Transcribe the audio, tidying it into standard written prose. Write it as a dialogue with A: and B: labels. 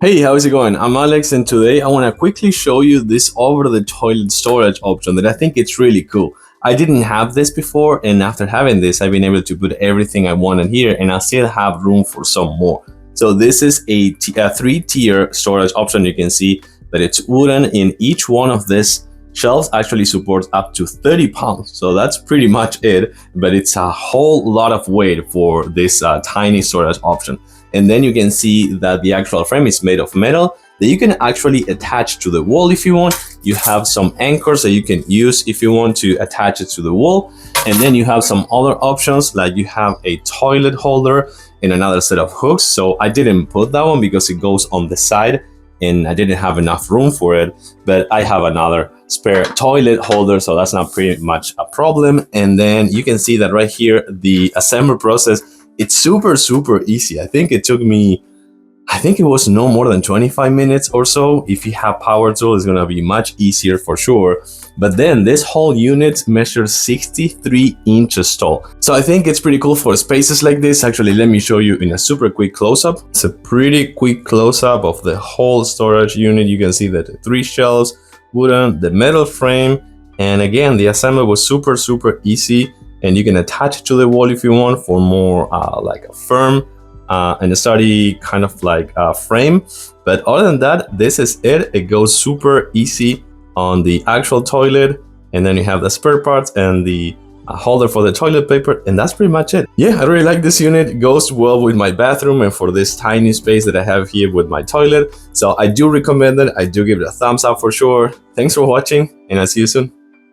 A: Hey, how's it going? I'm Alex, and today I want to quickly show you this over-the-toilet storage option that I think it's really cool. I didn't have this before, and after having this, I've been able to put everything I wanted here, and I still have room for some more. So this is a three-tier storage option. You can see that it's wooden, in each one of these shelves actually supports up to 30 pounds. So that's pretty much it, but it's a whole lot of weight for this tiny storage option. And then you can see that the actual frame is made of metal that you can actually attach to the wall if you want. You have some anchors that you can use if you want to attach it to the wall. And then you have some other options, like you have a toilet holder and another set of hooks. So I didn't put that one because it goes on the side and I didn't have enough room for it, but I have another spare toilet holder, so that's not pretty much a problem. And then you can see that right here, the assembly process, it's super easy. I think it was no more than 25 minutes or so. If you have power tool, it's gonna be much easier for sure. But then this whole unit measures 63 inches tall. So I think it's pretty cool for spaces like this. Actually, let me show you in a super quick close-up. It's a pretty quick close-up of the whole storage unit. You can see that the 3 shelves, wooden, the metal frame, and again, the assembly was super easy. And you can attach it to the wall if you want for more like a firm and a sturdy kind of like frame. But other than that, this is it. It goes super easy on the actual toilet. And then you have the spare parts and the holder for the toilet paper. And that's pretty much it. Yeah, I really like this unit. It goes well with my bathroom and for this tiny space that I have here with my toilet. So I do recommend it. I do give it a thumbs up for sure. Thanks for watching, and I'll see you soon.